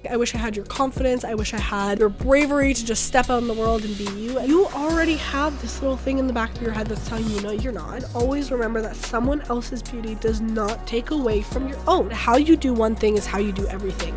I wish I had your confidence. I wish I had your bravery to just step out in the world and be you. You already have this little thing in the back of your head that's telling you, no, you're not. Always remember that someone else's beauty does not take away from your own. How you do one thing is how you do everything.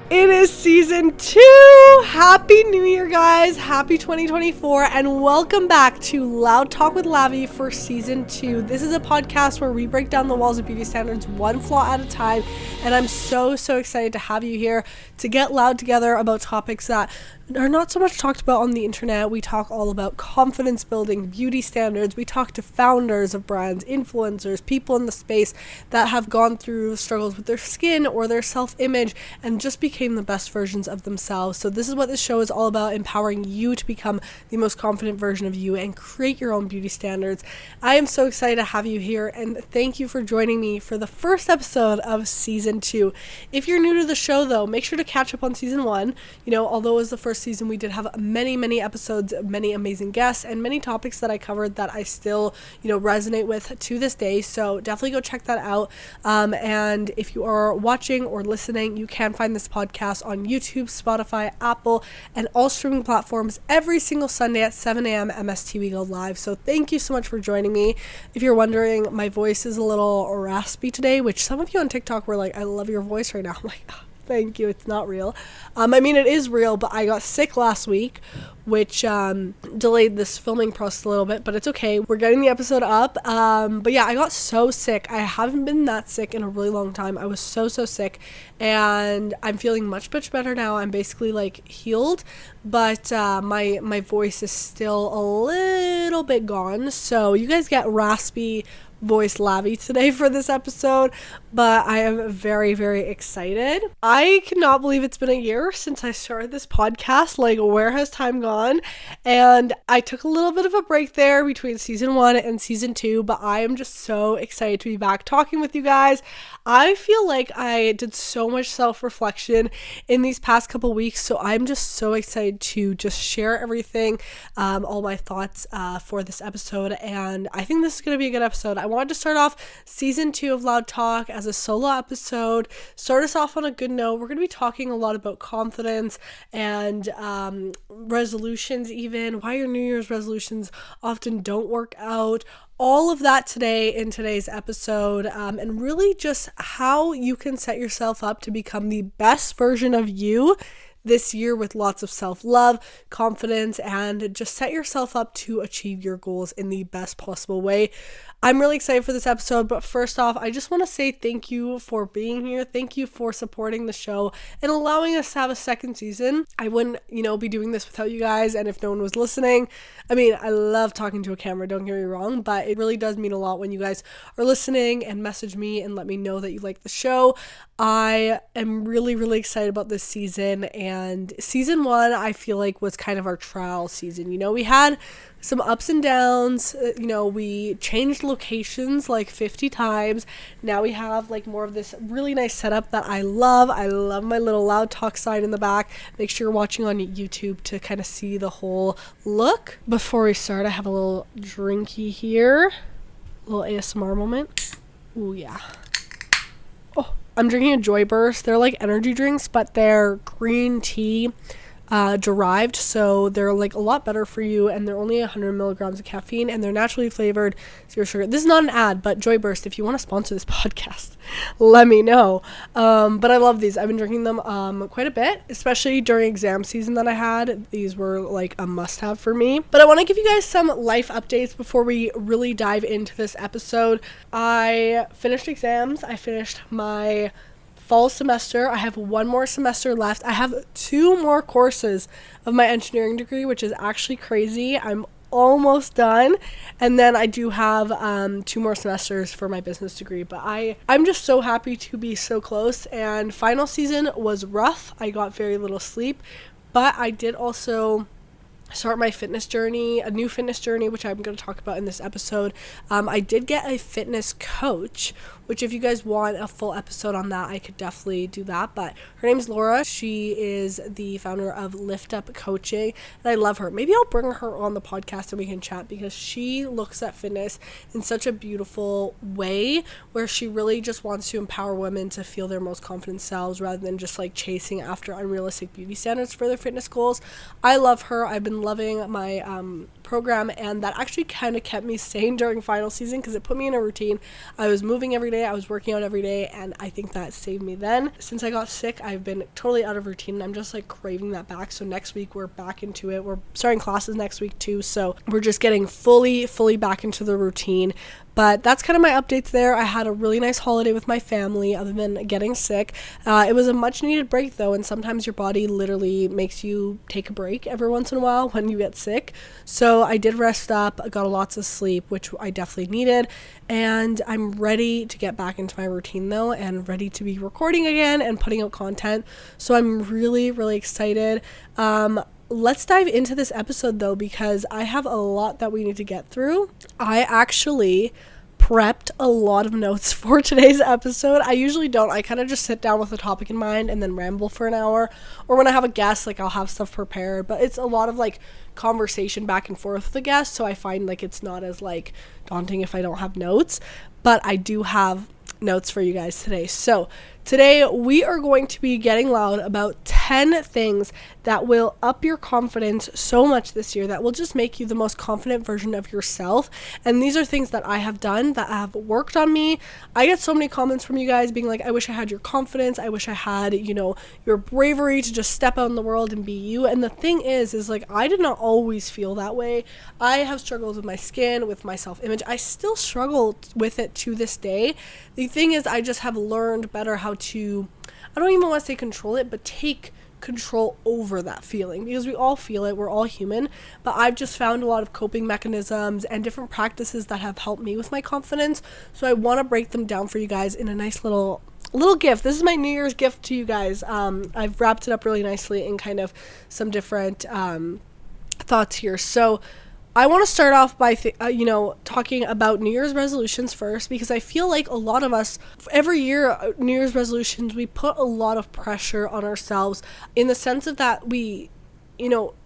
It is season 2. Happy New Year, guys. Happy 2024, and welcome back to LoudTalk with Lavi for season 2. This is a podcast where we break down the walls of beauty standards one flaw at a time, and I'm so excited to have you here to get loud together about topics that are not so much talked about on the internet. We talk all about confidence building, beauty standards. We talk to founders of brands, influencers, people in the space that have gone through struggles with their skin or their self-image and just became the best versions of themselves. So this is what this show is all about, empowering you to become the most confident version of you and create your own beauty standards. I am so excited to have you here, and thank you for joining me for the first episode of season 2. If you're new to the show, though, make sure to catch up on season 1. Although it was the first season, we did have many episodes, many amazing guests, and many topics that I covered that I still resonate with to this day. So definitely go check that out. And if you are watching or listening, you can find this podcast on YouTube, Spotify, Apple, and all streaming platforms every single Sunday at 7 a.m. MST. We go live. So thank you so much for joining me. If you're wondering, my voice is a little raspy today, which some of you on TikTok were like, I love your voice right now. I'm like, oh, thank you. It's not real. It is real, but I got sick last week, which delayed this filming process a little bit, but it's okay. We're getting the episode up. But yeah, I got so sick. I haven't been that sick in a really long time. I was so sick, and I'm feeling much better now. I'm basically healed, but my voice is still a little bit gone. So you guys get raspy voice Lavi today for this episode, but I am very excited. I cannot believe it's been a year since I started this podcast. Where has time gone? And I took a little bit of a break there between season 1 and season 2, but I am just so excited to be back talking with you guys. I feel like I did so much self-reflection in these past couple weeks, so I'm just so excited to just share everything, all my thoughts for this episode, and I think this is going to be a good episode. I wanted to start off season 2 of Loud Talk as a solo episode, start us off on a good note. We're going to be talking a lot about confidence and resolutions, even why your New Year's resolutions often don't work out. All of that today in today's episode, and really just how you can set yourself up to become the best version of you this year with lots of self-love, confidence, and just set yourself up to achieve your goals in the best possible way. I'm really excited for this episode, but first off, I just want to say thank you for being here. Thank you for supporting the show and allowing us to have a second season. I wouldn't, be doing this without you guys, and if no one was listening. I love talking to a camera, don't get me wrong, but it really does mean a lot when you guys are listening and message me and let me know that you like the show. I am really excited about this season, and season 1 I feel like was kind of our trial season. We had some ups and downs. We changed locations 50 times. Now we have more of this really nice setup that I love. I love my little Loud Talk sign in the back. Make sure you're watching on YouTube to kind of see the whole look. Before we start, I have a little drinky here. A little ASMR moment. Ooh, yeah. Oh, I'm drinking a Joy Burst. They're like energy drinks, but they're green tea derived, so they're a lot better for you, and they're only 100 milligrams of caffeine, and they're naturally flavored, zero sugar. This is not an ad, but Joy Burst, if you want to sponsor this podcast, let me know. But I love these. I've been drinking them quite a bit, especially during exam season that I had. These were a must-have for me. But I want to give you guys some life updates before we really dive into this episode. I finished exams. I finished my fall semester. I have one more semester left. I have 2 more courses of my engineering degree, which is actually crazy. I'm almost done, and then I do have 2 more semesters for my business degree, but I'm just so happy to be so close. And final season was rough. I got very little sleep, but I did also start my fitness journey, a new fitness journey, which I'm going to talk about in this episode. I did get a fitness coach, which if you guys want a full episode on that, I could definitely do that. But her name's Laura. She is the founder of Lift Up Coaching, and I love her. Maybe I'll bring her on the podcast and we can chat, because she looks at fitness in such a beautiful way, where she really just wants to empower women to feel their most confident selves rather than just like chasing after unrealistic beauty standards for their fitness goals. I love her. I've been loving my program, and that actually kind of kept me sane during final season, because it put me in a routine. I was moving every day, I was working out every day, and I think that saved me then. Since I got sick, I've been totally out of routine, and I'm just like craving that back. So next week we're back into it. We're starting classes next week too, so we're just getting fully back into the routine. But that's kind of my updates there. I had a really nice holiday with my family other than getting sick. It was a much needed break though, and sometimes your body literally makes you take a break every once in a while when you get sick. So I did rest up, I got lots of sleep, which I definitely needed, and I'm ready to get back into my routine though, and ready to be recording again and putting out content. So I'm really excited. Let's dive into this episode though, because I have a lot that we need to get through. I actually prepped a lot of notes for today's episode. I usually don't. I kind of just sit down with a topic in mind and then ramble for an hour. Or when I have a guest, like I'll have stuff prepared. But it's a lot of like conversation back and forth with the guest. So I find like it's not as like daunting if I don't have notes. But I do have notes for you guys today. So today we are going to be getting loud about 10 things that will up your confidence so much this year, that will just make you the most confident version of yourself. And these are things that I have done that have worked on me. I get so many comments from you guys being like, I wish I had your confidence. I wish I had, your bravery to just step out in the world and be you. And the thing is like, I did not always feel that way. I have struggled with my skin, with my self-image. I still struggle with it to this day. The thing is, I just have learned better how to, I don't even want to say control it, but take control over that feeling, because we all feel it, we're all human. But I've just found a lot of coping mechanisms and different practices that have helped me with my confidence. So I want to break them down for you guys in a nice little gift. This is my New Year's gift to you guys. I've wrapped it up really nicely in kind of some different thoughts here. So I want to start off by, talking about New Year's resolutions first, because I feel like a lot of us, every year, New Year's resolutions, we put a lot of pressure on ourselves in the sense of that we,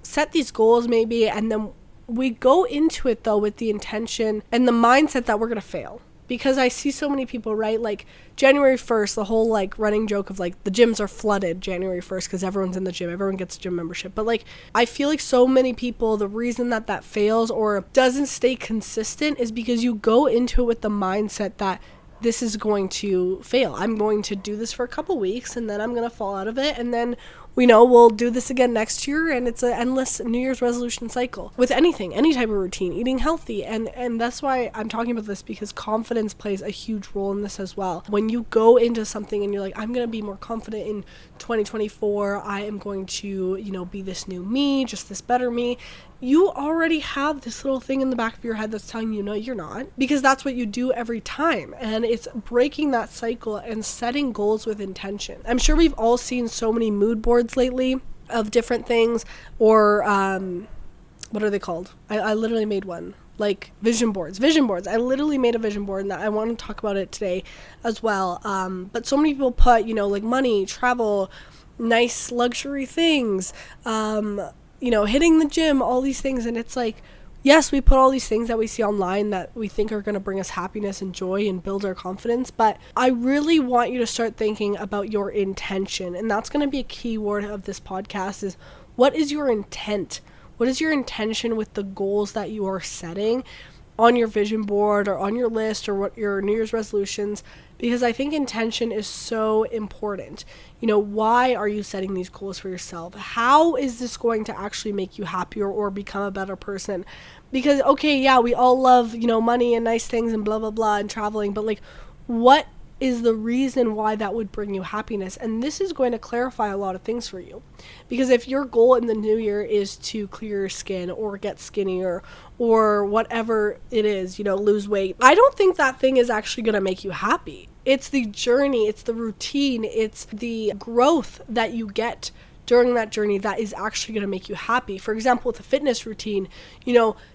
set these goals maybe, and then we go into it though with the intention and the mindset that we're going to fail. Because I see so many people, right, like January 1st, the whole like running joke of like the gyms are flooded January 1st because everyone's in the gym, everyone gets a gym membership. But like, I feel like so many people, the reason that fails or doesn't stay consistent is because you go into it with the mindset that this is going to fail. I'm going to do this for a couple weeks and then I'm going to fall out of it. And then we'll do this again next year, and it's an endless New Year's resolution cycle with anything, any type of routine, eating healthy. And that's why I'm talking about this, because confidence plays a huge role in this as well. When you go into something and you're like, I'm going to be more confident in 2024, I am going to, be this new me, just this better me. You already have this little thing in the back of your head that's telling you, no, you're not, because that's what you do every time. And it's breaking that cycle and setting goals with intention. I'm sure we've all seen so many mood boards lately of different things, or what are they called? I literally made one, like vision boards. I literally made a vision board, and I want to talk about it today as well. But so many people put, like money, travel, nice luxury things, hitting the gym, all these things. And it's like, yes, we put all these things that we see online that we think are going to bring us happiness and joy and build our confidence. But I really want you to start thinking about your intention. And that's going to be a key word of this podcast is, what is your intent? What is your intention with the goals that you are setting on your vision board or on your list or what your New Year's resolutions? Because I think intention is so important. Why are you setting these goals for yourself? How is this going to actually make you happier or become a better person? Because, okay, yeah, we all love, money and nice things and blah, blah, blah and traveling, but like, what is the reason why that would bring you happiness? And this is going to clarify a lot of things for you. Because if your goal in the new year is to clear your skin or get skinnier or whatever it is, lose weight, I don't think that thing is actually going to make you happy. It's the journey, it's the routine, it's the growth that you get during that journey that is actually going to make you happy. For example, with a fitness routine,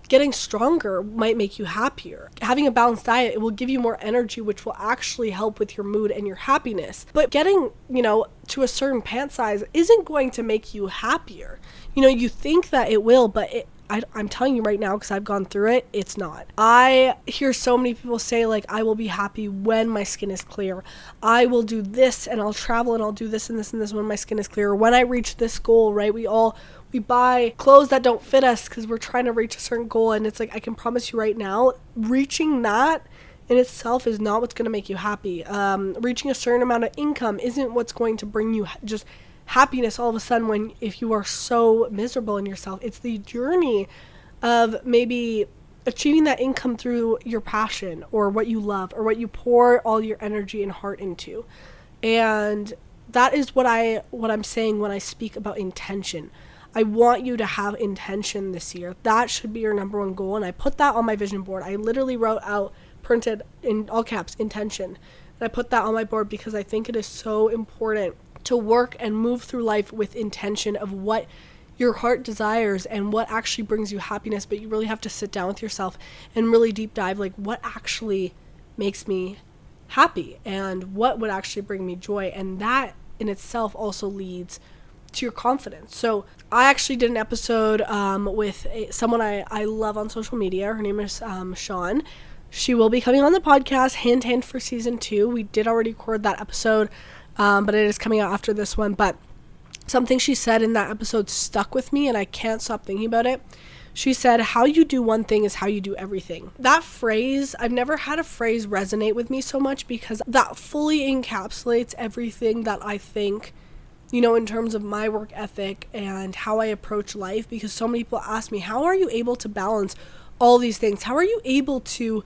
getting stronger might make you happier. Having a balanced diet, it will give you more energy, which will actually help with your mood and your happiness. But getting, to a certain pant size isn't going to make you happier. You think that it will, but I'm telling you right now, because I've gone through it, it's not. I hear so many people say, like, I will be happy when my skin is clear. I will do this and I'll travel and I'll do this and this and this when my skin is clear. When I reach this goal, right? We buy clothes that don't fit us because we're trying to reach a certain goal. And it's like, I can promise you right now, reaching that in itself is not what's going to make you happy. Reaching a certain amount of income isn't what's going to bring you just happiness all of a sudden if you are so miserable in yourself. It's the journey of maybe achieving that income through your passion or what you love or what you pour all your energy and heart into. And that is what I'm saying when I speak about intention. I want you to have intention this year. That should be your number one goal. And I put that on my vision board. I literally wrote out, printed in all caps, intention. And I put that on my board because I think it is so important to work and move through life with intention of what your heart desires and what actually brings you happiness. But you really have to sit down with yourself and really deep dive, like, what actually makes me happy and what would actually bring me joy. And that in itself also leads to your confidence. So I actually did an episode with someone I love on social media. Her name is Sean. She will be coming on the podcast, hint for season 2. We did already record that episode, but it is coming out after this one. But something she said in that episode stuck with me and I can't stop thinking about it. She said, how you do one thing is how you do everything. That phrase, I've never had a phrase resonate with me so much because that fully encapsulates everything that I think, in terms of my work ethic and how I approach life. Because so many people ask me, how are you able to balance all these things? How are you able to,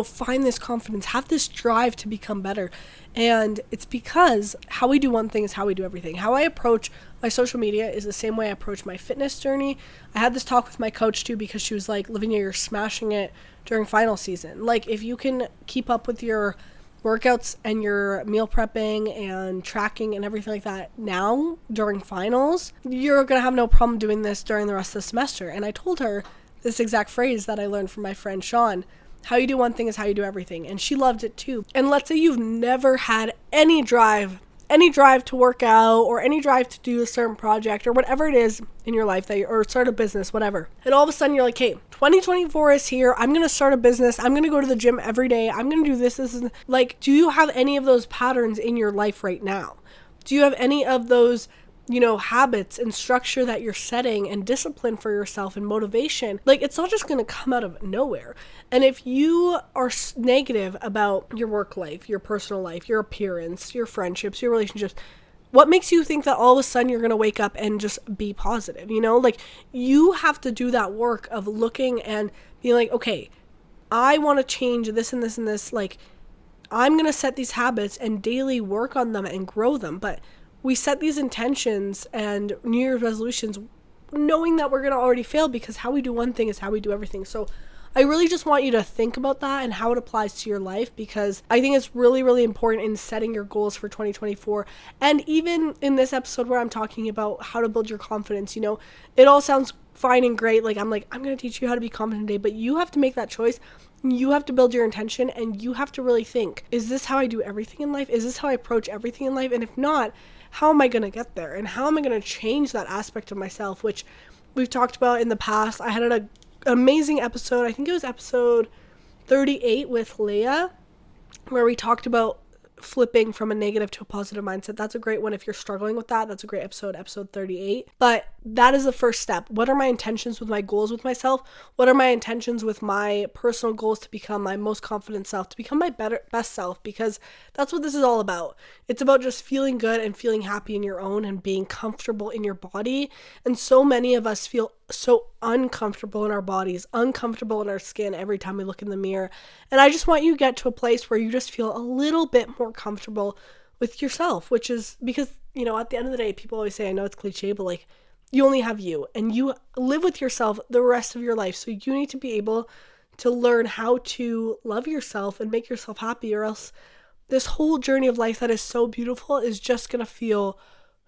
find this confidence, have this drive to become better? And it's because how we do one thing is how we do everything. How I approach my social media is the same way I approach my fitness journey. I had this talk with my coach too, because she was like, Lavinia, you're smashing it during final season. Like, if you can keep up with your workouts and your meal prepping and tracking and everything like that now during finals, you're going to have no problem doing this during the rest of the semester. And I told her this exact phrase that I learned from my friend Sean. How you do one thing is how you do everything. And she loved it too. And let's say you've never had any drive to work out or any drive to do a certain project or whatever it is in your life or start a business, whatever. And all of a sudden you're like, hey, 2024 is here. I'm going to start a business. I'm going to go to the gym every day. I'm going to do this. Like, do you have any of those patterns in your life right now? Do you have any of those habits and structure that you're setting and discipline for yourself and motivation? Like, it's not just going to come out of nowhere. And if you are negative about your work life, your personal life, your appearance, your friendships, your relationships, what makes you think that all of a sudden you're going to wake up and just be positive? Like, you have to do that work of looking and being like, okay, I want to change this and this and this. Like, I'm going to set these habits and daily work on them and grow them. But we set these intentions and New Year's resolutions knowing that we're going to already fail, because how we do one thing is how we do everything. So I really just want you to think about that and how it applies to your life, because I think it's really, really important in setting your goals for 2024. And even in this episode where I'm talking about how to build your confidence, it all sounds fine and great. I'm going to teach you how to be confident today, but you have to make that choice. You have to build your intention and you have to really think, is this how I do everything in life? Is this how I approach everything in life? And if not, how am I going to get there? And how am I going to change that aspect of myself, which we've talked about in the past. I had an amazing episode. I think it was episode 38 with Leah, where we talked about flipping from a negative to a positive mindset. That's a great one if you're struggling with that. That's a great episode 38. But that is the first step. What are my intentions with my goals with myself? What are my intentions with my personal goals to become my most confident self, to become my best self? Because that's what this is all about. It's about just feeling good and feeling happy in your own and being comfortable in your body. And so many of us feel so uncomfortable in our bodies, uncomfortable in our skin every time we look in the mirror. And I just want you to get to a place where you just feel a little bit more comfortable with yourself, which is because, at the end of the day, people always say, I know it's cliche, but you only have you and you live with yourself the rest of your life. So you need to be able to learn how to love yourself and make yourself happy, or else this whole journey of life that is so beautiful is just going to feel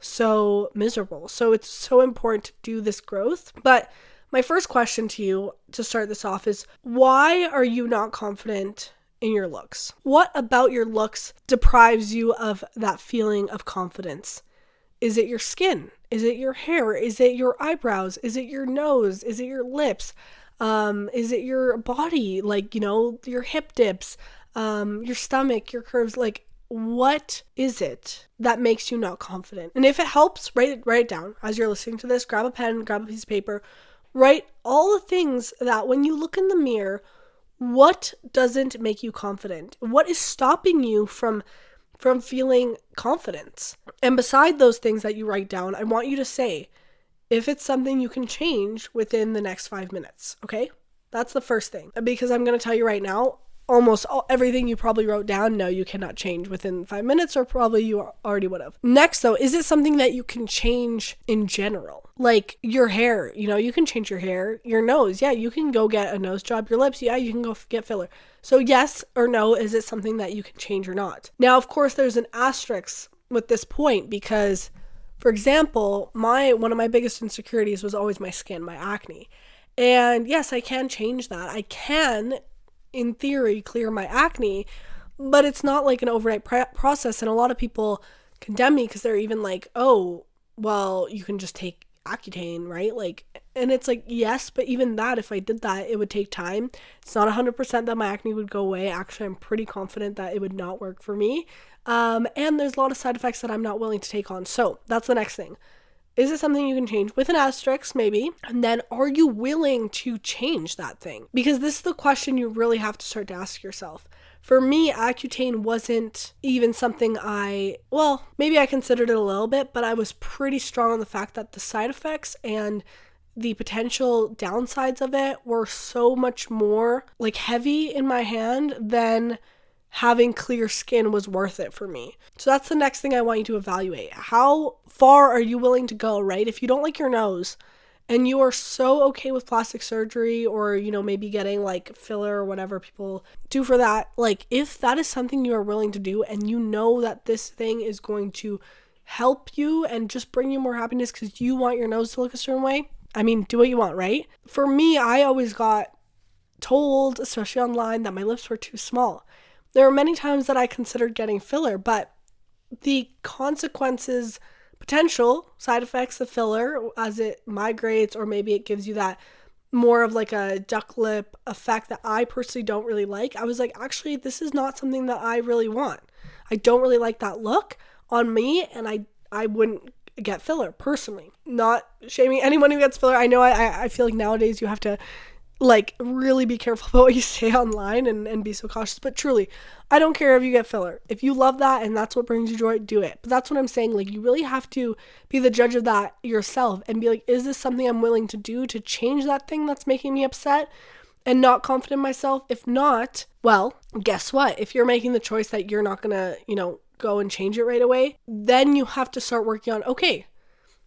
so miserable. So it's so important to do this growth. But my first question to you to start this off is, why are you not confident in your looks? What about your looks deprives you of that feeling of confidence? Is it your skin? Is it your hair? Is it your eyebrows? Is it your nose? Is it your lips? Is it your body? Like, your hip dips, your stomach, your curves? Like, what is it that makes you not confident? And if it helps, write it down. As you're listening to this, grab a pen, grab a piece of paper, write all the things that when you look in the mirror, what doesn't make you confident? What is stopping you from feeling confidence? And beside those things that you write down, I want you to say if it's something you can change within the next 5 minutes, okay? That's the first thing. Because I'm going to tell you right now, almost everything you probably wrote down, no, you cannot change within 5 minutes, or probably you already would have. Next, though, is it something that you can change in general? Like your hair, you can change your hair. Your nose, yeah, you can go get a nose job. Your lips, yeah, you can go get filler. So yes or no, is it something that you can change or not? Now, of course, there's an asterisk with this point because, for example, one of my biggest insecurities was always my skin, my acne. And yes, I can change that. I can, in theory, clear my acne, but it's not like an overnight process. And a lot of people condemn me because they're even like, oh, well, you can just take Accutane, right? And it's like, yes, but even that, if I did that, it would take time. It's not 100% that my acne would go away. Actually, I'm pretty confident that it would not work for me. And there's a lot of side effects that I'm not willing to take on. So that's the next thing. Is it something you can change? With an asterisk, maybe. And then, are you willing to change that thing? Because this is the question you really have to start to ask yourself. For me, Accutane wasn't even something maybe I considered it a little bit, but I was pretty strong on the fact that the side effects and the potential downsides of it were so much more heavy in my hand than having clear skin was worth it for me. So that's the next thing I want you to evaluate. How far are you willing to go, right? If you don't like your nose and you are so okay with plastic surgery or, maybe getting filler or whatever people do for that, if that is something you are willing to do and you know that this thing is going to help you and just bring you more happiness because you want your nose to look a certain way, do what you want, right? For me, I always got told, especially online, that my lips were too small. There are many times that I considered getting filler, but the consequences, potential side effects of filler as it migrates, or maybe it gives you that more of a duck lip effect that I personally don't really like. I was like, actually, this is not something that I really want. I don't really like that look on me, and I wouldn't get filler personally. Not shaming anyone who gets filler. I know I feel like nowadays you have to really be careful about what you say online and be so cautious, but truly, I don't care if you get filler. If you love that and that's what brings you joy, do it. But that's what I'm saying, you really have to be the judge of that yourself and be like, is this something I'm willing to do to change that thing that's making me upset and not confident in myself? If not, well, guess what? If you're making the choice that you're not gonna, go and change it right away, then you have to start working on, okay,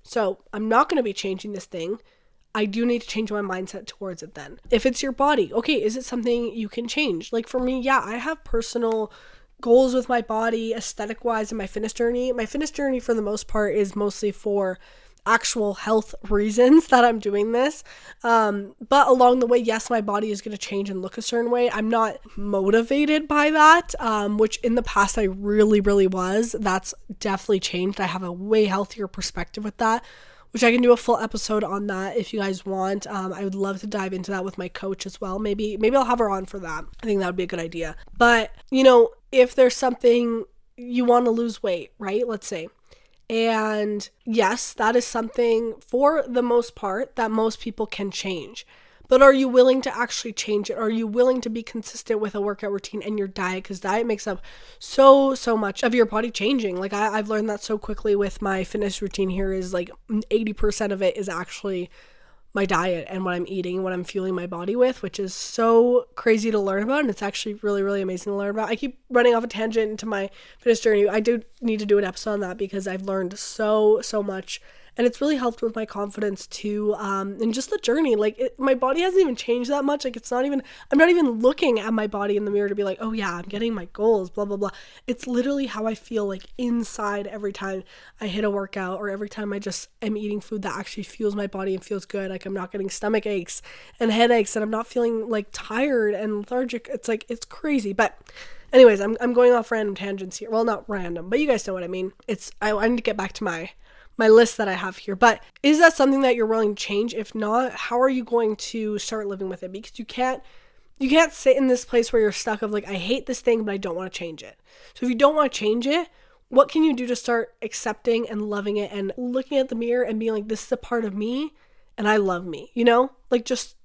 so I'm not gonna be changing this thing. I do need to change my mindset towards it then. If it's your body, okay, is it something you can change? For me, yeah, I have personal goals with my body, aesthetic-wise, and my fitness journey. My fitness journey, for the most part, is mostly for actual health reasons that I'm doing this. But along the way, yes, my body is going to change and look a certain way. I'm not motivated by that, which in the past I really, really was. That's definitely changed. I have a way healthier perspective with that, which I can do a full episode on that if you guys want. I would love to dive into that with my coach as well. Maybe I'll have her on for that. I think that would be a good idea. But, if there's something you want to lose weight, right? Let's say. And yes, that is something for the most part that most people can change. But are you willing to actually change it? Are you willing to be consistent with a workout routine and your diet? Because diet makes up so much of your body changing. I've learned that so quickly with my fitness routine here is 80% of it is actually my diet and what I'm eating, what I'm fueling my body with, which is so crazy to learn about. And it's actually really, really amazing to learn about. I keep running off a tangent into my fitness journey. I do need to do an episode on that because I've learned so much. And it's really helped with my confidence too, and just the journey. Like my body hasn't even changed that much. Like I'm not even looking at my body in the mirror to be like, oh yeah, I'm getting my goals, blah, blah, blah. It's literally how I feel like inside every time I hit a workout, or every time I just am eating food that actually fuels my body and feels good. Like I'm not getting stomach aches and headaches, and I'm not feeling like tired and lethargic. It's like, it's crazy. But anyways, I'm going off random tangents here. Well, not random, but you guys know what I mean. I need to get back to my list that I have here. But is that something that you're willing to change? If not, how are you going to start living with it? Because you can't sit in this place where you're stuck of like, I hate this thing, but I don't want to change it. So if you don't want to change it, what can you do to start accepting and loving it and looking at the mirror and being like, this is a part of me and I love me, like just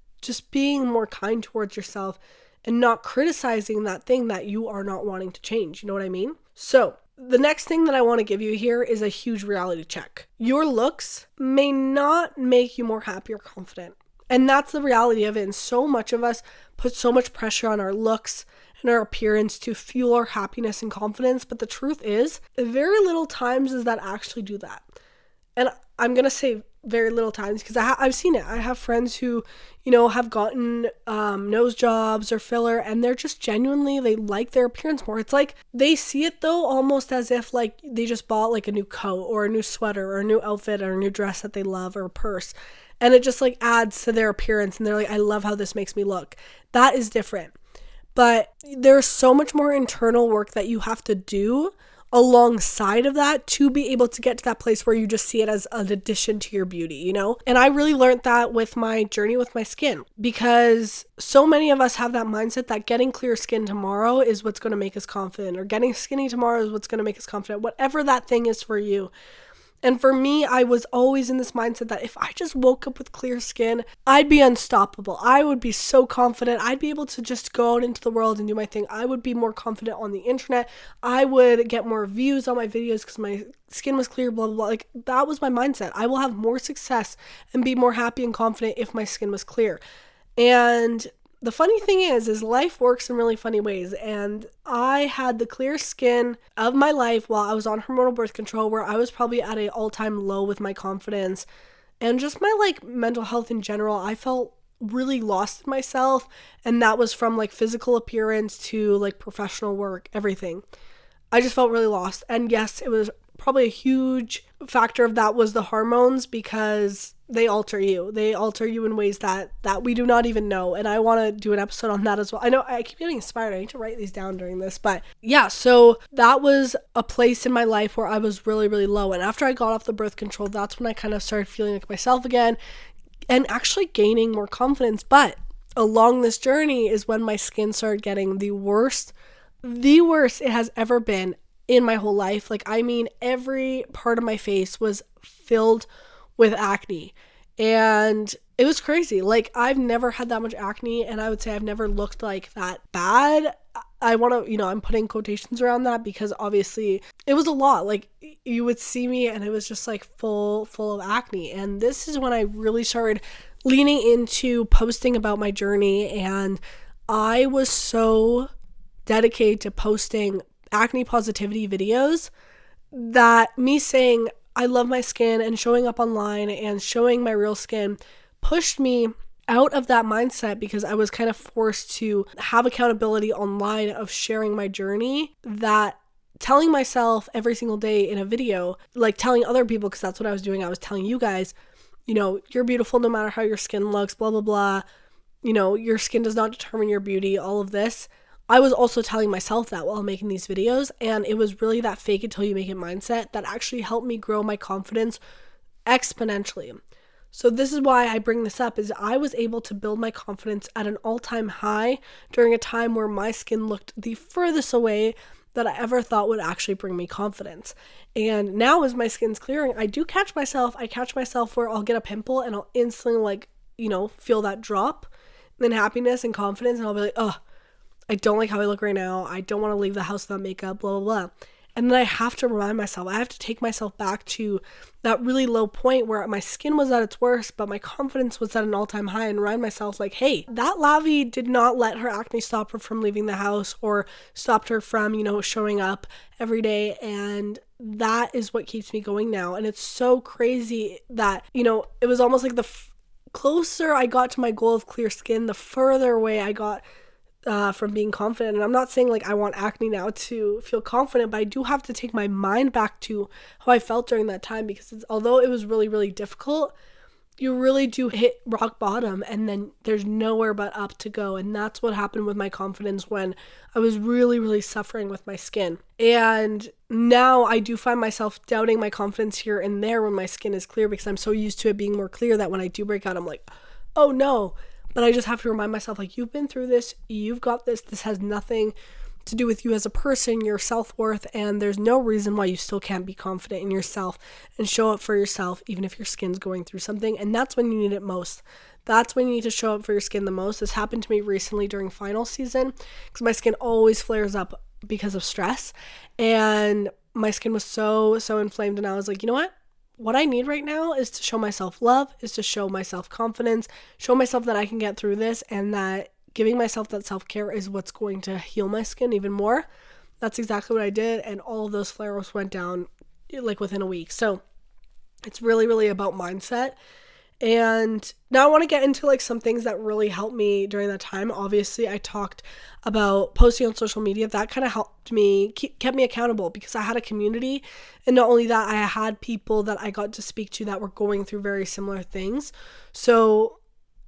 being more kind towards yourself and not criticizing that thing that you are not wanting to change. You know what I mean? So the next thing that I want to give you here is a huge reality check. Your looks may not make you more happy or confident. And that's the reality of it. And so much of us put so much pressure on our looks and our appearance to fuel our happiness and confidence. But the truth is, very little times does that actually do that. And I'm going to say very little times because I've seen it. I have friends who, have gotten nose jobs or filler, and they're just genuinely, they like their appearance more. It's like they see it though almost as if like they just bought like a new coat or a new sweater or a new outfit or a new dress that they love or a purse. And it just like adds to their appearance, and they're like, I love how this makes me look. That is different. But there's so much more internal work that you have to do alongside of that to be able to get to that place where you just see it as an addition to your beauty, And I really learned that with my journey with my skin, because so many of us have that mindset that getting clear skin tomorrow is what's going to make us confident, or getting skinny tomorrow is what's going to make us confident, whatever that thing is for you. And for me, I was always in this mindset that if I just woke up with clear skin, I'd be unstoppable. I would be so confident. I'd be able to just go out into the world and do my thing. I would be more confident on the internet. I would get more views on my videos because my skin was clear, blah, blah, blah. Like, that was my mindset. I will have more success and be more happy and confident if my skin was clear. And the funny thing is life works in really funny ways. And I had the clear skin of my life while I was on hormonal birth control, where I was probably at an all-time low with my confidence and just my like mental health in general. I felt really lost in myself, and that was from like physical appearance to like professional work, everything. I just felt really lost. And yes, it was probably a huge factor of that was the hormones, because they alter you. They alter you in ways that we do not even know. And I want to do an episode on that as well. I know I keep getting inspired. I need to write these down during this. But yeah, so that was a place in my life where I was really, really low. And after I got off the birth control, that's when I kind of started feeling like myself again and actually gaining more confidence. But along this journey is when my skin started getting the worst it has ever been in my whole life. Like, I mean, every part of my face was filled with acne, and it was crazy. Like, I've never had that much acne, and I would say I've never looked like that bad. I want to, I'm putting quotations around that because obviously it was a lot. Like, you would see me and it was just like full of acne. And this is when I really started leaning into posting about my journey, and I was so dedicated to posting acne positivity videos that me saying I love my skin and showing up online and showing my real skin pushed me out of that mindset, because I was kind of forced to have accountability online of sharing my journey, that telling myself every single day in a video, like telling other people, because that's what I was doing. I was telling you guys, you're beautiful no matter how your skin looks, blah, blah, blah. Your skin does not determine your beauty, all of this. I was also telling myself that while making these videos, and it was really that fake it till you make it mindset that actually helped me grow my confidence exponentially. So this is why I bring this up, is I was able to build my confidence at an all-time high during a time where my skin looked the furthest away that I ever thought would actually bring me confidence. And now as my skin's clearing, I catch myself where I'll get a pimple and I'll instantly feel that drop in happiness and confidence, and I'll be like, oh, I don't like how I look right now. I don't want to leave the house without makeup, blah, blah, blah. And then I have to remind myself, I have to take myself back to that really low point where my skin was at its worst, but my confidence was at an all-time high, and remind myself like, hey, that Lavi did not let her acne stop her from leaving the house or stopped her from, showing up every day and that is what keeps me going now. And it's so crazy that, it was almost like the closer I got to my goal of clear skin, the further away I got from being confident. And I'm not saying like I want acne now to feel confident, but I do have to take my mind back to how I felt during that time, because although it was really, really difficult, you really do hit rock bottom and then there's nowhere but up to go. And that's what happened with my confidence when I was really, really suffering with my skin. And now I do find myself doubting my confidence here and there when my skin is clear, because I'm so used to it being more clear that when I do break out, I'm like, oh no. But I just have to remind myself, like, you've been through this, you've got this has nothing to do with you as a person, your self-worth, and there's no reason why you still can't be confident in yourself and show up for yourself even if your skin's going through something. And that's when you need it most. That's when you need to show up for your skin the most. This happened to me recently during final season, because my skin always flares up because of stress, and my skin was so inflamed, and I was like, you know what I need right now is to show myself love, is to show myself confidence, show myself that I can get through this, and that giving myself that self-care is what's going to heal my skin even more. That's exactly what I did, and all of those flare-ups went down like within a week. So it's really, really about mindset. And now I want to get into like some things that really helped me during that time. Obviously, I talked about posting on social media. That kind of helped me, kept me accountable, because I had a community. And not only that, I had people that I got to speak to that were going through very similar things. So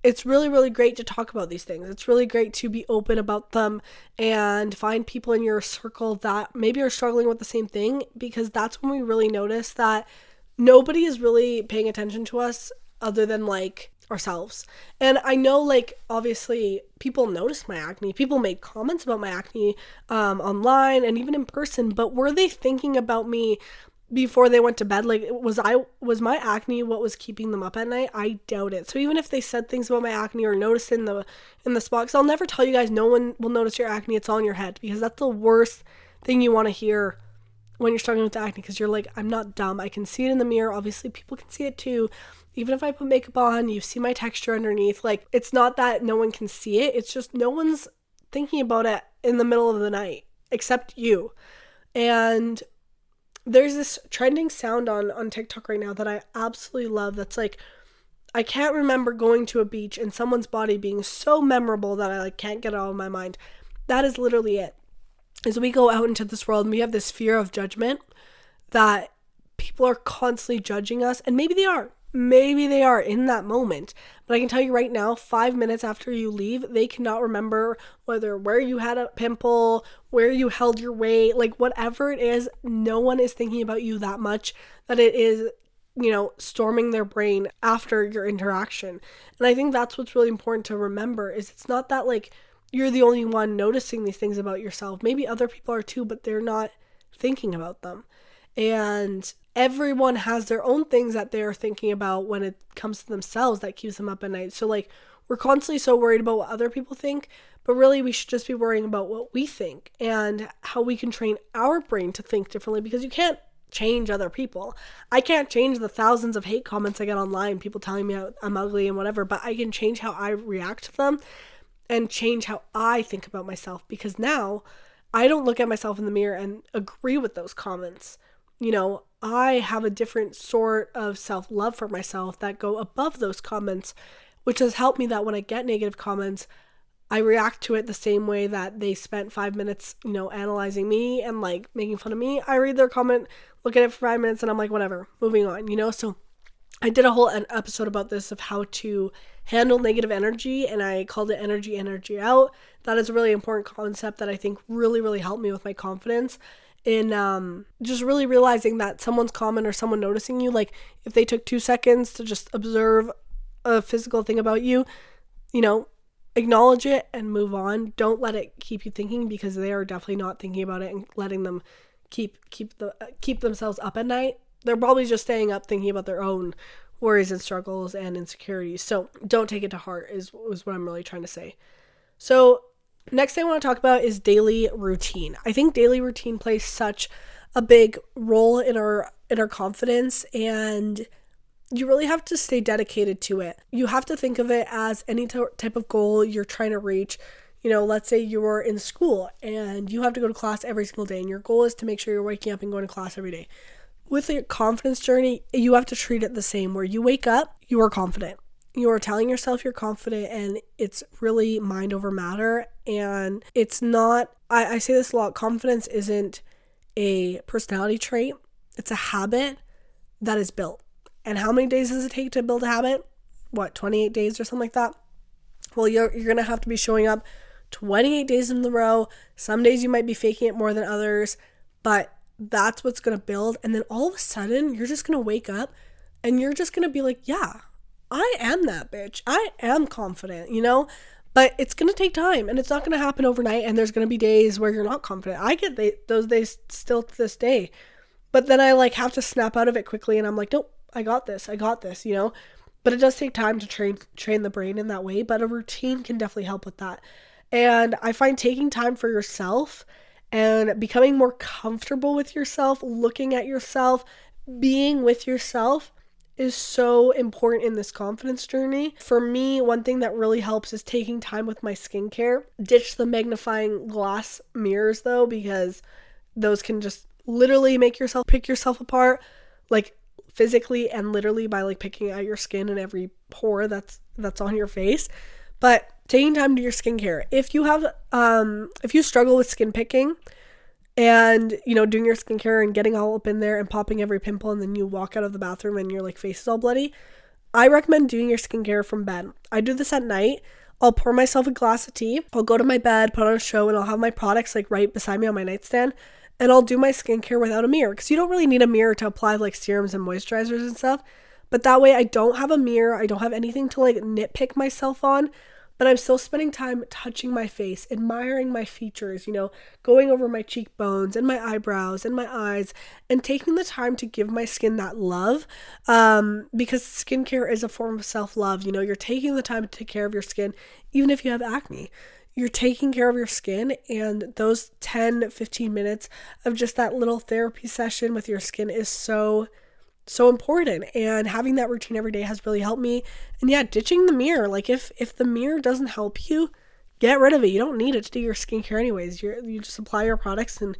it's really, really great to talk about these things. It's really great to be open about them and find people in your circle that maybe are struggling with the same thing, because that's when we really notice that nobody is really paying attention to us other than like ourselves. And I know, like, obviously people noticed my acne. People made comments about my acne online and even in person, but were they thinking about me before they went to bed? Like, was my acne what was keeping them up at night? I doubt it. So even if they said things about my acne or noticed in the spot, because I'll never tell you guys no one will notice your acne, it's all in your head, because that's the worst thing you want to hear when you're struggling with acne, because you're like, I'm not dumb, I can see it in the mirror. Obviously people can see it too. Even if I put makeup on, you see my texture underneath. Like, it's not that no one can see it, it's just no one's thinking about it in the middle of the night except you. And there's this trending sound on TikTok right now that I absolutely love. That's like, I can't remember going to a beach and someone's body being so memorable that I like can't get it out of my mind. That is literally it. As we go out into this world and we have this fear of judgment, that people are constantly judging us, and maybe they are in that moment, but I can tell you right now, 5 minutes after you leave, they cannot remember where you had a pimple, where you held your weight, like whatever it is. No one is thinking about you that much that it is, storming their brain after your interaction. And I think that's what's really important to remember, is it's not that like you're the only one noticing these things about yourself. Maybe other people are too, but they're not thinking about them. And everyone has their own things that they're thinking about when it comes to themselves that keeps them up at night. So like, we're constantly so worried about what other people think, but really we should just be worrying about what we think and how we can train our brain to think differently, because you can't change other people. I can't change the thousands of hate comments I get online, people telling me I'm ugly and whatever, but I can change how I react to them and change how I think about myself, because now I don't look at myself in the mirror and agree with those comments. I have a different sort of self-love for myself that go above those comments, which has helped me that when I get negative comments, I react to it the same way that they spent 5 minutes, analyzing me and like making fun of me. I read their comment, look at it for 5 minutes, and I'm like, whatever, moving on, So I did a whole episode about this, of how to handle negative energy, and I called it energy out. That is a really important concept that I think really, really helped me with my confidence in just really realizing that someone's comment or someone noticing you, like if they took 2 seconds to just observe a physical thing about you, acknowledge it and move on. Don't let it keep you thinking, because they are definitely not thinking about it and letting them keep themselves up at night. They're probably just staying up thinking about their own worries and struggles and insecurities. So don't take it to heart is what I'm really trying to say. So next thing I want to talk about is daily routine. I think daily routine plays such a big role in our confidence, and you really have to stay dedicated to it. You have to think of it as any type of goal you're trying to reach. let's say you're in school and you have to go to class every single day and your goal is to make sure you're waking up and going to class every day. With your confidence journey, you have to treat it the same, where you wake up, you are confident. You are telling yourself you're confident, and it's really mind over matter. And it's not, I say this a lot, confidence isn't a personality trait. It's a habit that is built. And how many days does it take to build a habit? 28 days or something like that? Well, you're going to have to be showing up 28 days in a row. Some days you might be faking it more than others, but that's what's going to build. And then all of a sudden, you're just going to wake up and you're just going to be like, yeah, I am that bitch. I am confident, But it's going to take time and it's not going to happen overnight. And there's going to be days where you're not confident. I get those days still to this day. But then I have to snap out of it quickly and I'm like, nope, I got this, But it does take time to train the brain in that way. But a routine can definitely help with that. And I find taking time for yourself and becoming more comfortable with yourself, looking at yourself, being with yourself is so important in this confidence journey. For me, one thing that really helps is taking time with my skincare. Ditch the magnifying glass mirrors though, because those can just literally make yourself pick yourself apart, physically and literally by picking out your skin and every pore that's on your face. But taking time to your skincare. If you struggle with skin picking and, doing your skincare and getting all up in there and popping every pimple and then you walk out of the bathroom and your face is all bloody, I recommend doing your skincare from bed. I do this at night. I'll pour myself a glass of tea. I'll go to my bed, put on a show, and I'll have my products right beside me on my nightstand. And I'll do my skincare without a mirror because you don't really need a mirror to apply serums and moisturizers and stuff. But that way I don't have a mirror. I don't have anything to nitpick myself on. But I'm still spending time touching my face, admiring my features, going over my cheekbones and my eyebrows and my eyes and taking the time to give my skin that love because skincare is a form of self-love. You're taking the time to take care of your skin, even if you have acne. You're taking care of your skin, and those 10-15 minutes of just that little therapy session with your skin is so important, and having that routine every day has really helped me. And yeah, ditching the mirror. If the mirror doesn't help you, get rid of it. You don't need it to do your skincare anyways. You just apply your products and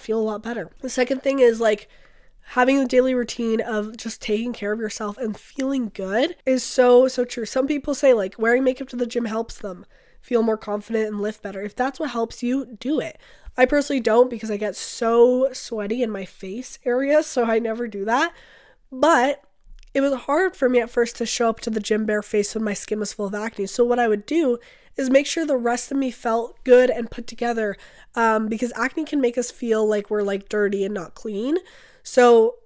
feel a lot better. The second thing is having the daily routine of just taking care of yourself and feeling good is so true. Some people say wearing makeup to the gym helps them feel more confident and lift better. If that's what helps you, do it. I personally don't because I get so sweaty in my face area, so I never do that. But it was hard for me at first to show up to the gym barefaced when my skin was full of acne. So what I would do is make sure the rest of me felt good and put together because acne can make us feel like we're dirty and not clean. So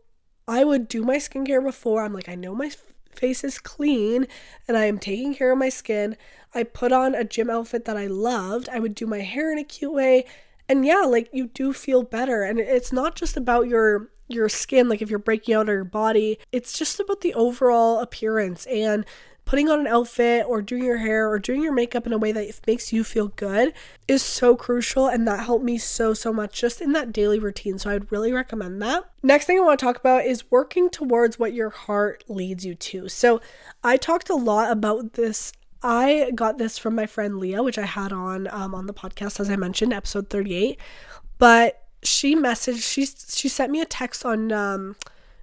I would do my skincare before. I'm I know my face is clean and I am taking care of my skin. I put on a gym outfit that I loved. I would do my hair in a cute way. And you do feel better. And it's not just about your skin, if you're breaking out of your body. It's just about the overall appearance and putting on an outfit or doing your hair or doing your makeup in a way that makes you feel good is so crucial. And that helped me so much just in that daily routine. So I'd really recommend that. Next thing I want to talk about is working towards what your heart leads you to. So I talked a lot about this. I got this from my friend Leah, which I had on the podcast, as I mentioned, episode 38. But she sent me a text on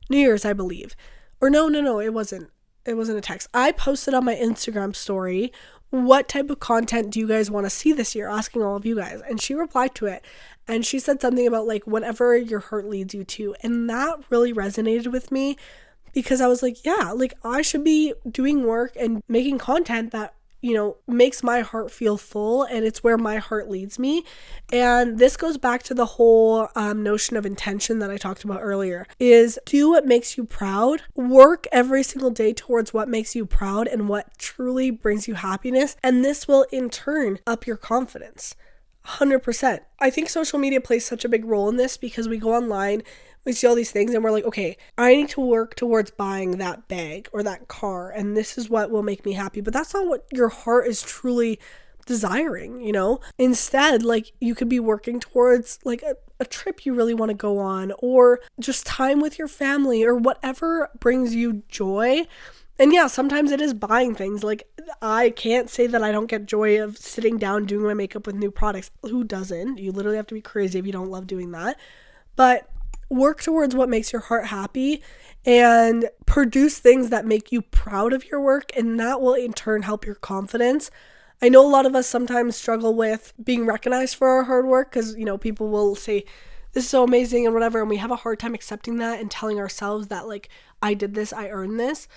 New Year's, I believe. Or no, it wasn't. It wasn't a text. I posted on my Instagram story, what type of content do you guys want to see this year? Asking all of you guys. And she replied to it. And she said something about whatever your heart leads you to. And that really resonated with me. Because I was I should be doing work and making content that, makes my heart feel full, and it's where my heart leads me. And this goes back to the whole notion of intention that I talked about earlier, is do what makes you proud, work every single day towards what makes you proud and what truly brings you happiness. And this will in turn up your confidence. 100%. I think social media plays such a big role in this because we go online, we see all these things and we're okay, I need to work towards buying that bag or that car and this is what will make me happy. But that's not what your heart is truly desiring, Instead, you could be working towards a trip you really want to go on or just time with your family or whatever brings you joy. And yeah, sometimes it is buying things. Like, I can't say that I don't get joy of sitting down doing my makeup with new products. Who doesn't? You literally have to be crazy if you don't love doing that. But work towards what makes your heart happy and produce things that make you proud of your work, and that will in turn help your confidence. I know a lot of us sometimes struggle with being recognized for our hard work because, people will say, this is so amazing and whatever, and we have a hard time accepting that and telling ourselves that, like, I did this, I earned this.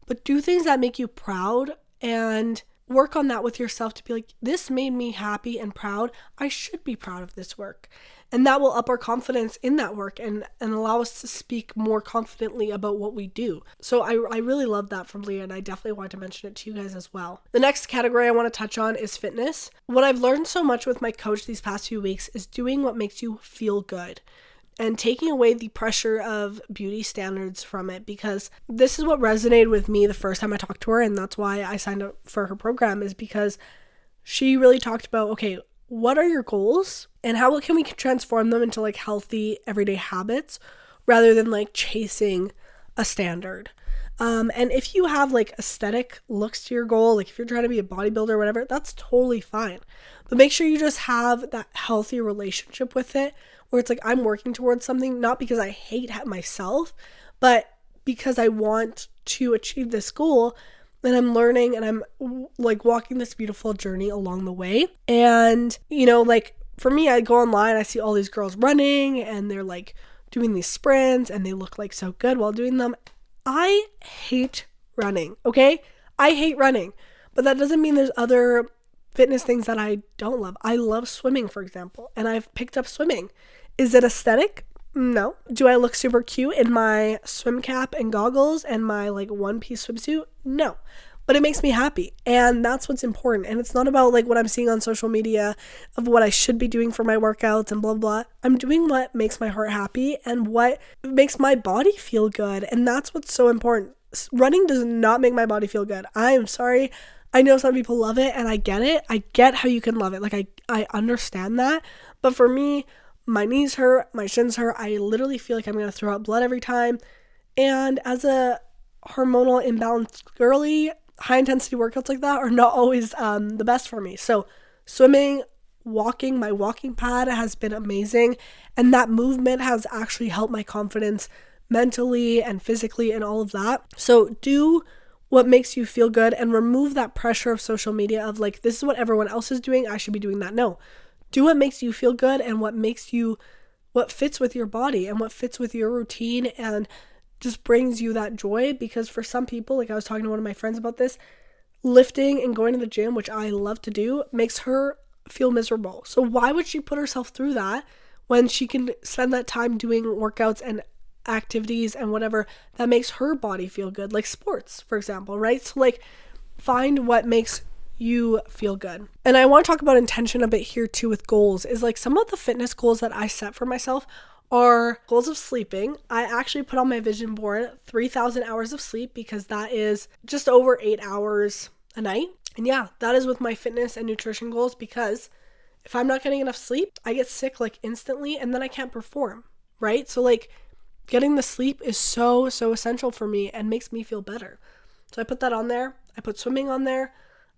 But do things that make you proud and work on that with yourself to be like, this made me happy and proud. I should be proud of this work. And that will up our confidence in that work and allow us to speak more confidently about what we do. So I really love that from Leah, and I definitely want to mention it to you guys as well. The next category I want to touch on is fitness. What I've learned so much with my coach these past few weeks is doing what makes you feel good and taking away the pressure of beauty standards from it, because this is what resonated with me the first time I talked to her, and that's why I signed up for her program, is because she really talked about, okay, what are your goals and how can we transform them into like healthy everyday habits rather than like chasing a standard. And if you have like aesthetic looks to your goal, like if you're trying to be a bodybuilder or whatever, that's totally fine. But make sure you just have that healthy relationship with it where it's like, I'm working towards something, not because I hate myself, but because I want to achieve this goal. And I'm learning and I'm like walking this beautiful journey along the way. And, like for me, I go online, I see all these girls running and they're like doing these sprints and they look like so good while doing them. I hate running, okay? I hate running, but that doesn't mean there's other fitness things that I don't love. I love swimming, for example, and I've picked up swimming. Is it aesthetic? No. Do I look super cute in my swim cap and goggles and my like one-piece swimsuit? No. But it makes me happy, and that's what's important. And it's not about like what I'm seeing on social media of what I should be doing for my workouts and blah, blah. I'm doing what makes my heart happy and what makes my body feel good. And that's what's so important. Running does not make my body feel good. I am sorry. I know some people love it, and I get it. I get how you can love it. Like I understand that. But for me, my knees hurt, my shins hurt. I literally feel like I'm going to throw out blood every time. And as a hormonal imbalanced girly, high intensity workouts like that are not always the best for me. So swimming, walking, my walking pad has been amazing. And that movement has actually helped my confidence mentally and physically and all of that. So do what makes you feel good and remove that pressure of social media of like, this is what everyone else is doing, I should be doing that. No. Do what makes you feel good and what fits with your body and what fits with your routine and just brings you that joy. Because for some people, like I was talking to one of my friends about this, lifting and going to the gym, which I love to do, makes her feel miserable. So why would she put herself through that when she can spend that time doing workouts and activities and whatever that makes her body feel good, like sports, for example, right? So like find what makes you feel good. And I want to talk about intention a bit here too with goals. Is like some of the fitness goals that I set for myself are goals of sleeping. I actually put on my vision board 3,000 hours of sleep because that is just over 8 hours a night. And yeah, that is with my fitness and nutrition goals, because if I'm not getting enough sleep, I get sick like instantly and then I can't perform, right? So like getting the sleep is so essential for me and makes me feel better. So I put that on there. I put swimming on there.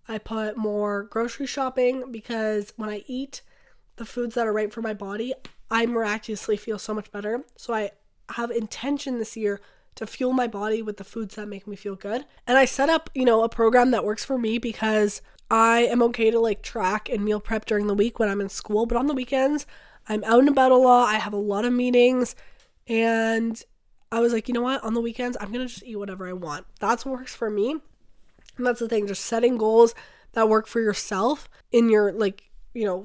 I put more grocery shopping because when I eat the foods that are right for my body, I miraculously feel so much better. So I have intention this year to fuel my body with the foods that make me feel good. And I set up, a program that works for me because I am okay to like track and meal prep during the week when I'm in school. But on the weekends, I'm out and about a lot. I have a lot of meetings. And I was like, you know what? On the weekends, I'm going to just eat whatever I want. That's what works for me. And that's the thing, just setting goals that work for yourself in your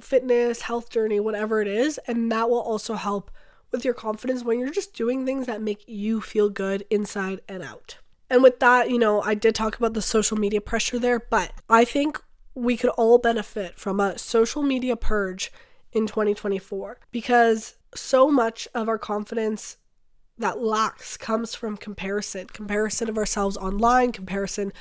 fitness, health journey, whatever it is. And that will also help with your confidence when you're just doing things that make you feel good inside and out. And with that, I did talk about the social media pressure there, but I think we could all benefit from a social media purge in 2024 because so much of our confidence that lacks comes from comparison of ourselves online, comparison,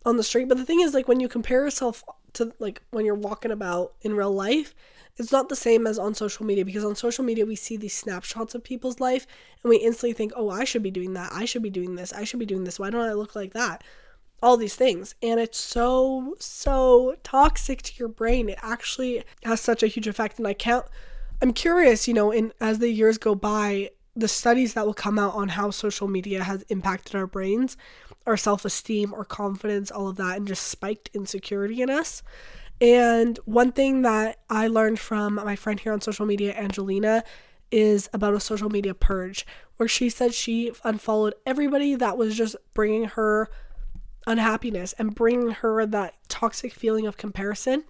on the street. But the thing is, like, when you compare yourself to like when you're walking about in real life, it's not the same as on social media, because on social media we see these snapshots of people's life and we instantly think, oh, I should be doing that, I should be doing this, I should be doing this, why don't I look like that? All these things. And it's so toxic to your brain. It actually has such a huge effect. And I'm curious, as the years go by, the studies that will come out on how social media has impacted our brains, our self-esteem, our confidence, all of that, and just spiked insecurity in us. And one thing that I learned from my friend here on social media, Angelina, is about a social media purge, where she said she unfollowed everybody that was just bringing her unhappiness and bringing her that toxic feeling of comparison.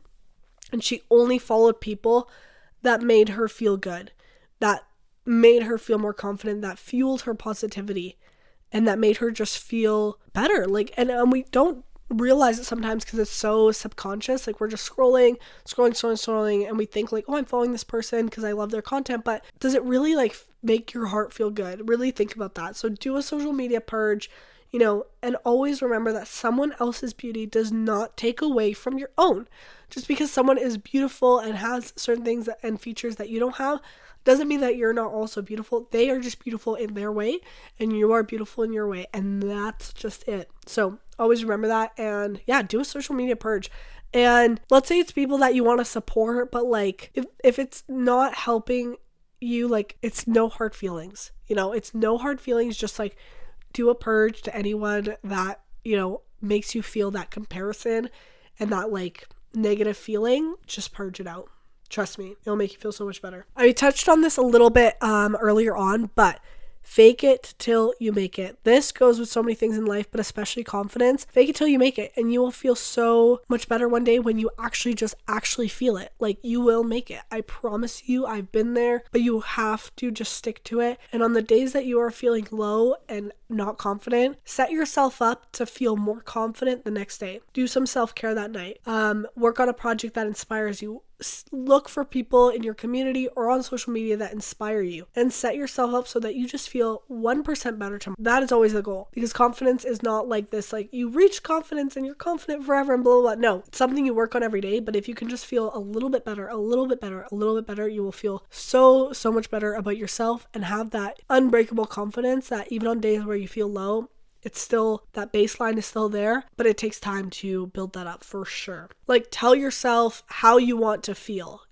And she only followed people that made her feel good, that made her feel more confident, that fueled her positivity, and that made her just feel better. And we don't realize it sometimes because it's so subconscious. Like, we're just scrolling, and we think like, oh, I'm following this person because I love their content. But does it really make your heart feel good? Really think about that. So do a social media purge, and always remember that someone else's beauty does not take away from your own. Just because someone is beautiful and has certain things and features that you don't have doesn't mean that you're not also beautiful. They are just beautiful in their way, and you are beautiful in your way, and that's just it. So always remember that. And yeah, do a social media purge. And let's say it's people that you want to support, but if it's not helping you, it's no hard feelings. It's no hard feelings. Just do a purge to anyone that makes you feel that comparison and that negative feeling. Just purge it out. Trust me, it'll make you feel so much better. I touched on this a little bit earlier on, but fake it till you make it. This goes with so many things in life, but especially confidence. Fake it till you make it, and you will feel so much better one day when you actually feel it. You will make it. I promise you, I've been there, but you have to just stick to it. And on the days that you are feeling low and not confident, set yourself up to feel more confident the next day. Do some self-care that night. Work on a project that inspires you. Look for people in your community or on social media that inspire you, and set yourself up so that you just feel 1% better tomorrow. That is always the goal, because confidence is not this you reach confidence and you're confident forever and blah blah blah. No, it's something you work on every day. But if you can just feel a little bit better, you will feel so much better about yourself and have that unbreakable confidence that even on days where you feel low, it's still, that baseline is still there, but it takes time to build that up for sure. Tell yourself how you want to feel.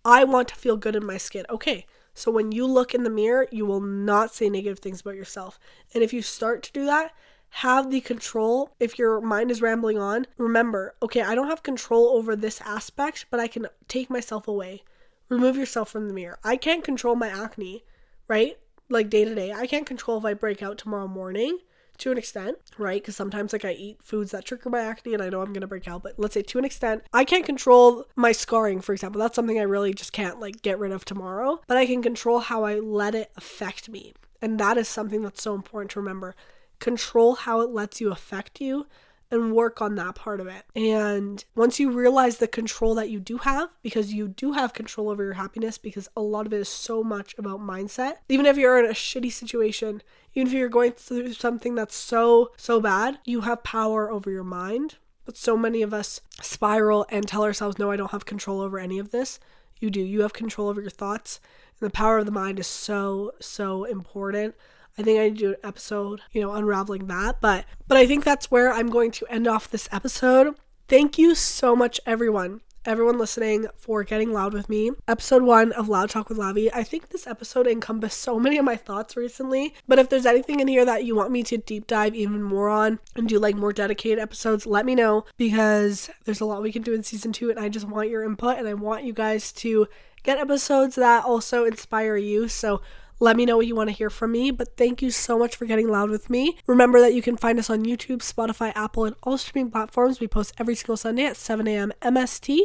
I want to feel good in my skin. Okay, so when you look in the mirror, you will not say negative things about yourself. And if you start to do that, have the control. If your mind is rambling on, remember, okay, I don't have control over this aspect, but I can take myself away. Remove yourself from the mirror. I can't control my acne, right? Day to day. I can't control if I break out tomorrow morning. To an extent, right? Because sometimes I eat foods that trigger my acne and I know I'm going to break out, but let's say to an extent, I can't control my scarring, for example. That's something I really just can't get rid of tomorrow, but I can control how I let it affect me. And that is something that's so important to remember. Control how it lets you affect you and work on that part of it. And once you realize the control that you do have, because you do have control over your happiness, because a lot of it is so much about mindset. Even if you're in a shitty situation, even if you're going through something that's so bad, you have power over your mind. But so many of us spiral and tell ourselves, no, I don't have control over any of this. You do. You have control over your thoughts. And the power of the mind is so important. I think I need to do an episode, unraveling that. But I think that's where I'm going to end off this episode. Thank you so much, everyone listening, for getting loud with me. Episode 1 of Loud Talk with Lavi. I think this episode encompassed so many of my thoughts recently. But if there's anything in here that you want me to deep dive even more on and do more dedicated episodes, let me know, because there's a lot we can do in season 2, and I just want your input, and I want you guys to get episodes that also inspire you. So let me know what you want to hear from me. But thank you so much for getting loud with me. Remember that you can find us on YouTube, Spotify, Apple, and all streaming platforms. We post every single Sunday at 7 a.m. MST.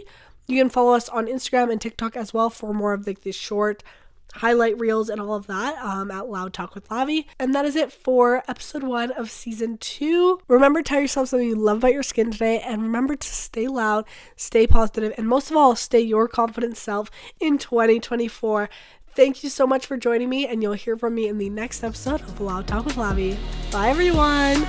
You can follow us on Instagram and TikTok as well for more of these short highlight reels and all of that at Loud Talk with Lavi. And that is it for episode 1 of season 2. Remember to tell yourself something you love about your skin today, and remember to stay loud, stay positive, and most of all, stay your confident self in 2024. Thank you so much for joining me, and you'll hear from me in the next episode of Loud Talk with Lavi. Bye, everyone.